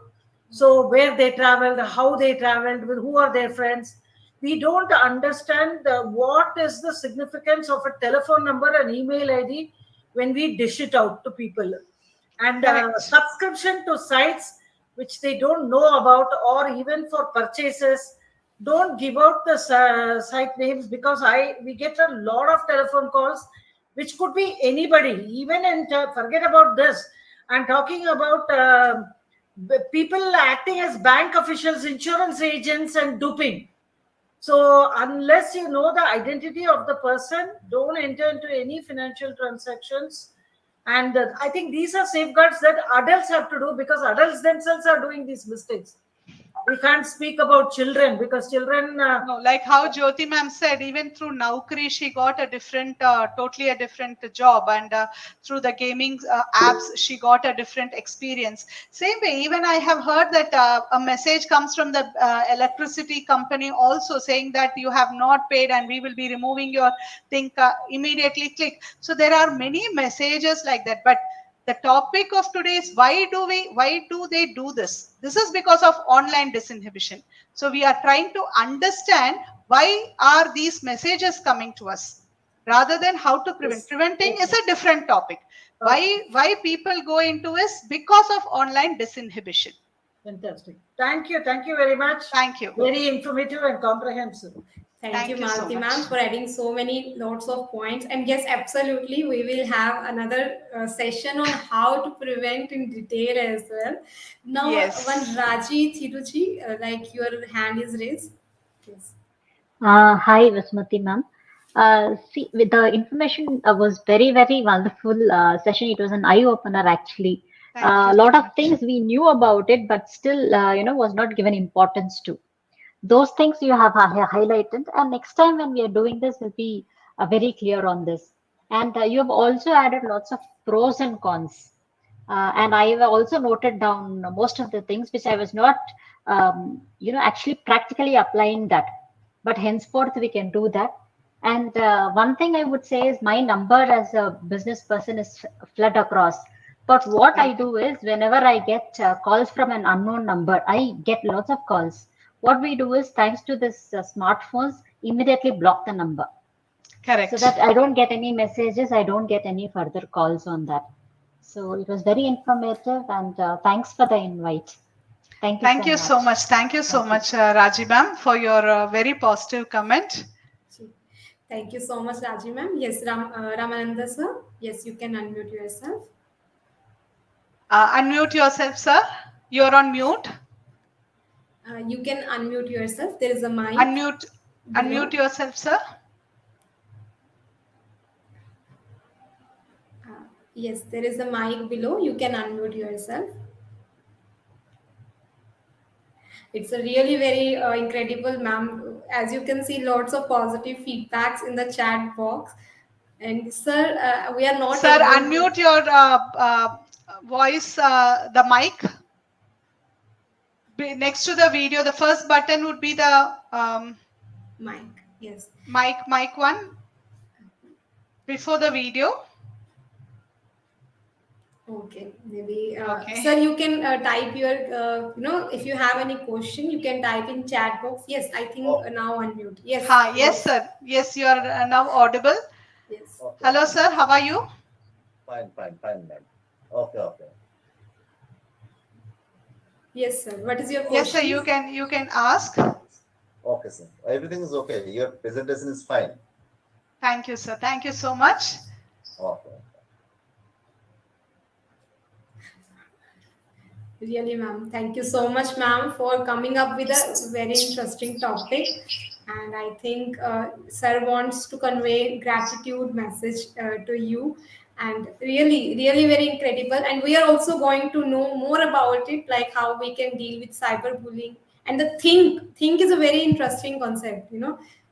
[SPEAKER 5] So where they traveled, how they traveled, with who are their friends. We don't understand what is the significance of a telephone number and email ID when we dish it out to people. And subscription to sites which they don't know about, or even for purchases, don't give out the site names, because we get a lot of telephone calls which could be anybody. Even and forget about this, I'm talking about people acting as bank officials, insurance agents, and duping. So unless you know the identity of the person, don't enter into any financial transactions. And I think these are safeguards that adults have to do, because adults themselves are doing these mistakes. We can't speak about children, because children.
[SPEAKER 1] No, like how Jyoti ma'am said, even through Naukri, she got a different, totally a different job, and through the gaming apps, she got a different experience. Same way, even I have heard that a message comes from the electricity company also saying that you have not paid and we will be removing your thing. Immediately click. So there are many messages like that, but the topic of today is why do they do this? This is because of online disinhibition. So we are trying to understand why are these messages coming to us, rather than how to prevent. Preventing is a different topic. Why people go into is because of online disinhibition.
[SPEAKER 5] Fantastic. Thank you very much.
[SPEAKER 1] Thank you.
[SPEAKER 5] Very informative and comprehensive.
[SPEAKER 2] Thank you,
[SPEAKER 1] so
[SPEAKER 2] Malti
[SPEAKER 1] much.
[SPEAKER 2] ma'am, for adding so many lots of points. And yes, absolutely, we will have another session on how to prevent in detail as well. Now,
[SPEAKER 1] Yes.
[SPEAKER 2] one Raji Thiruji, like your hand is raised. Yes.
[SPEAKER 6] Hi, Vasumathi ma'am. See, with the information was very wonderful session. It was an eye opener actually. A lot of things we knew about it, but still, was not given importance to. Those things you have highlighted, and next time when we are doing this, we'll be very clear on this. And you have also added lots of pros and cons. And I have also noted down most of the things which I was not, actually practically applying that. But henceforth, we can do that. And one thing I would say is my number as a business person is flood across. But what I do is whenever I get calls from an unknown number, I get lots of calls. What we do is, thanks to this smartphones, immediately block the number.
[SPEAKER 1] Correct.
[SPEAKER 6] So that I don't get any messages, I don't get any further calls on that. So it was very informative, and thanks for the invite. Thank you so much.
[SPEAKER 1] Thank you so much, Raji ma'am, for your very positive comment.
[SPEAKER 2] Thank you so much, Raji ma'am. Yes, Ramananda sir. Yes, you can unmute yourself.
[SPEAKER 1] Unmute yourself, sir. You're on mute.
[SPEAKER 2] You can unmute yourself. There is a mic.
[SPEAKER 1] Unmute yourself, sir.
[SPEAKER 2] Yes, there is a mic below. You can unmute yourself. It's a really very incredible, ma'am. As you can see, lots of positive feedbacks in the chat box. And sir, we are not
[SPEAKER 1] Sir,
[SPEAKER 2] able to
[SPEAKER 1] unmute your voice, the mic. Next to the video, the first button would be the
[SPEAKER 2] mic. Yes.
[SPEAKER 1] mic one before the video.
[SPEAKER 2] Okay, maybe
[SPEAKER 1] Okay.
[SPEAKER 2] sir, you can type your if you have any question, you can type in chat box. Yes, I think now unmute. Yes,
[SPEAKER 1] Ha, yes,
[SPEAKER 2] yes,
[SPEAKER 1] sir. Yes, you are now audible.
[SPEAKER 2] yes.
[SPEAKER 7] Okay.
[SPEAKER 1] Hello, sir. How are you?
[SPEAKER 7] Fine, ma'am. Okay.
[SPEAKER 2] Yes, sir. What is your
[SPEAKER 1] Yes, sir.
[SPEAKER 2] question?
[SPEAKER 1] You can ask.
[SPEAKER 7] Okay, sir. Everything is okay. Your presentation is fine.
[SPEAKER 1] Thank you, sir. Thank you so much.
[SPEAKER 7] Okay.
[SPEAKER 2] Really, ma'am. Thank you so much, ma'am, for coming up with a very interesting topic. And I think sir wants to convey gratitude message to you. And really, really very incredible. And we are also going to know more about it, like how we can deal with cyberbullying. And the think is a very interesting concept.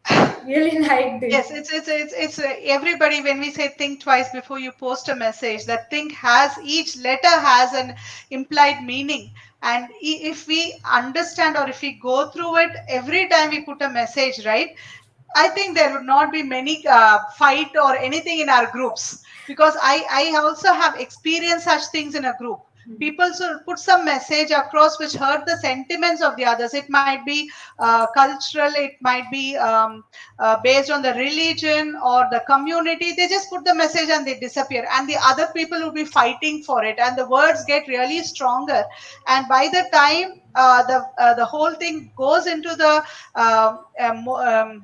[SPEAKER 2] I really liked it.
[SPEAKER 1] Yes, it's everybody. When we say think twice before you post a message, that think has each letter has an implied meaning, and if we understand or if we go through it every time we put a message, right? I think there would not be many fight or anything in our groups, because I also have experienced such things in a group. People should put some message across which hurt the sentiments of the others. It might be cultural, it might be based on the religion or the community. They just put the message and they disappear, and the other people will be fighting for it, and the words get really stronger. And by the time the whole thing goes into the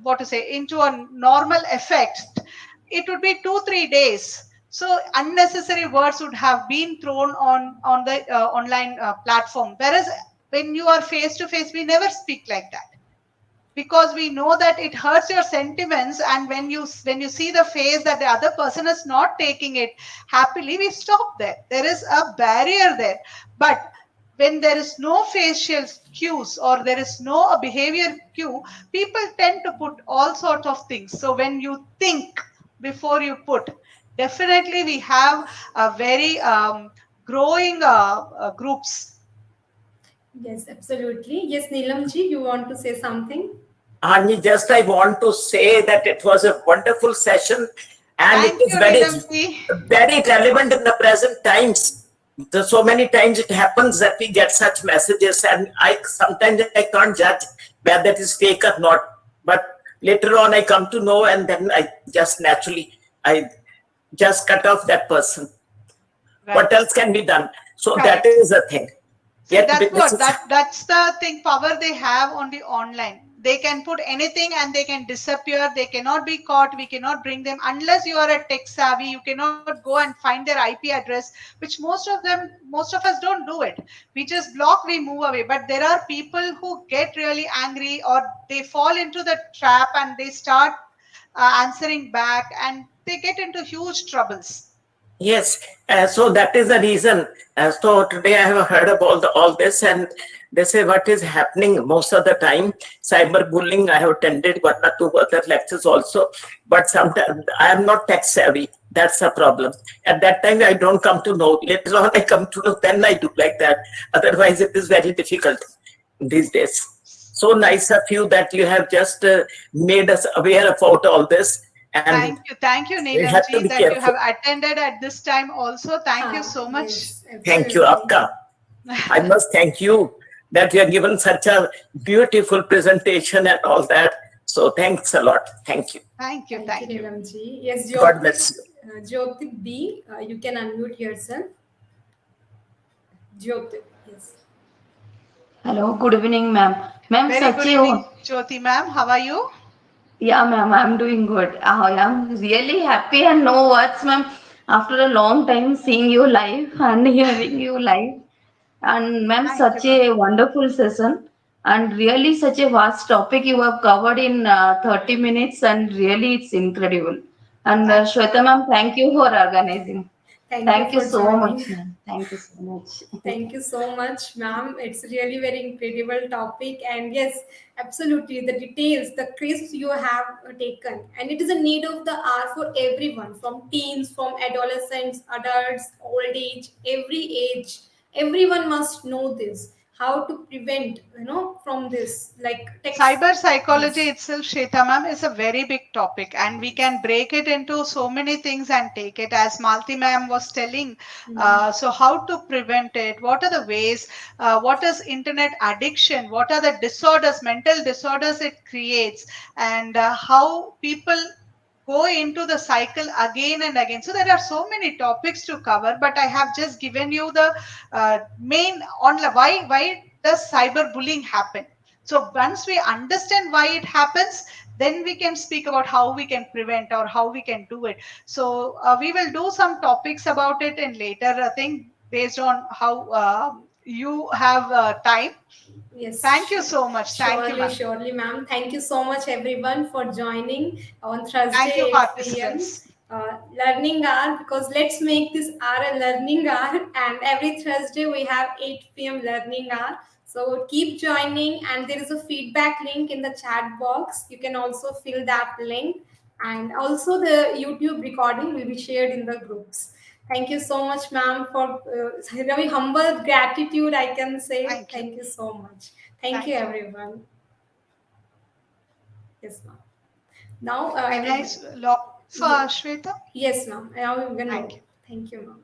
[SPEAKER 1] what to say, into a normal effect, it would be 2 3 days. So unnecessary words would have been thrown on the online platform, whereas when you are face to face, we never speak like that, because we know that it hurts your sentiments. And when you see the face that the other person is not taking it happily, we stop there. There is a barrier there. But when there is no facial cues or there is no behavior cue, people tend to put all sorts of things. So when you think before you put, definitely we have a very growing groups.
[SPEAKER 2] Yes, absolutely. Yes, Neelamji, you want to say something?
[SPEAKER 8] Anji, just I want to say that it was a wonderful session, and
[SPEAKER 1] Thank
[SPEAKER 8] it is
[SPEAKER 1] you,
[SPEAKER 8] very,
[SPEAKER 1] Neelamji.
[SPEAKER 8] very relevant in the present times. So many times it happens that we get such messages, and I sometimes I can't judge whether it is fake or not. But later on, I come to know, and then I just naturally I just cut off that person.
[SPEAKER 1] Right.
[SPEAKER 8] What else can be done? So
[SPEAKER 1] Correct.
[SPEAKER 8] that is the thing.
[SPEAKER 1] See, that's the thing, power they have on the online. They can put anything and they can disappear. They cannot be caught. We cannot bring them unless you are a tech savvy. You cannot go and find their IP address, which most of us don't do it. We just block, we move away. But there are people who get really angry, or they fall into the trap and they start answering back, and they get into huge troubles.
[SPEAKER 8] Yes, so that is the reason. So today I have heard about all this, and they say what is happening most of the time. Cyberbullying, I have attended one or two other lectures also, but sometimes I am not tech savvy. That's a problem. At that time, I don't come to know. Later on, I come to know, then I do like that. Otherwise, it is very difficult these days. So nice of you that you have just made us aware about all this. And
[SPEAKER 1] Thank you, Neelamji, that you have attended at this time also. Thank you so much.
[SPEAKER 2] Yes,
[SPEAKER 8] thank you, Akka. I must thank you that you have given such a beautiful presentation and all that. So thanks a lot. Thank you.
[SPEAKER 1] Thank you,
[SPEAKER 2] Neelamji. Yes,
[SPEAKER 8] God bless you.
[SPEAKER 2] Jyoti B, you can unmute yourself. Jyoti, yes.
[SPEAKER 9] Hello, good evening, ma'am. Ma'am,
[SPEAKER 1] Very good evening, Jyoti ma'am. How are you?
[SPEAKER 9] Yeah, ma'am, I'm doing good. I am really happy and no words, ma'am. After a long time seeing you live and hearing you live. And ma'am,
[SPEAKER 1] Thank
[SPEAKER 9] such
[SPEAKER 1] you, ma'am.
[SPEAKER 9] a wonderful session and really such a vast topic you have covered in 30 minutes and really it's incredible. And
[SPEAKER 1] Thank you,
[SPEAKER 9] Shweta
[SPEAKER 1] ma'am.
[SPEAKER 9] ma'am, thank you for organizing. Thank you
[SPEAKER 2] for
[SPEAKER 9] so
[SPEAKER 2] joining.
[SPEAKER 9] much, ma'am. Thank you so much.
[SPEAKER 2] Thank you so much, ma'am. It's really very incredible topic, and yes, absolutely, the details, the crisps you have taken, and it is a need of the hour for everyone, from teens, from adolescents, adults, old age, every age. Everyone must know this. How to prevent, from this, like text.
[SPEAKER 1] Cyber psychology
[SPEAKER 2] Yes.
[SPEAKER 1] itself, Shweta ma'am, is a very big topic, and we can break it into so many things and take it as Malti ma'am was telling. So, how to prevent it? What are the ways? What is internet addiction? What are the disorders, mental disorders it creates, and how people go into the cycle again and again. So there are so many topics to cover, but I have just given you the main on why does cyberbullying happen. So once we understand why it happens, then we can speak about how we can prevent or how we can do it. So we will do some topics about it in later thing based on how you have time.
[SPEAKER 2] Yes,
[SPEAKER 1] Thank you so much. Thank you,
[SPEAKER 2] surely,
[SPEAKER 1] ma'am.
[SPEAKER 2] surely, ma'am. Thank you so much, everyone, for joining on
[SPEAKER 1] Thank you,
[SPEAKER 2] Thursday, 8 p.m.
[SPEAKER 1] participants.
[SPEAKER 2] Learning hour, because let's make this hour a learning hour, and every Thursday we have 8 p.m. learning hour. So keep joining, and there is a feedback link in the chat box. You can also fill that link, and also the YouTube recording will be shared in the groups. Thank you so much, ma'am, for very humble gratitude, I can say.
[SPEAKER 1] Thank you.
[SPEAKER 2] Thank you so much. Thank you,
[SPEAKER 1] Thank you.
[SPEAKER 2] everyone. Yes, ma'am. Now,
[SPEAKER 1] Can I
[SPEAKER 2] everyone.
[SPEAKER 1] log off, Shweta?
[SPEAKER 2] Yes, ma'am. Now we can
[SPEAKER 1] Thank
[SPEAKER 2] know.
[SPEAKER 1] you.
[SPEAKER 2] Thank you, ma'am.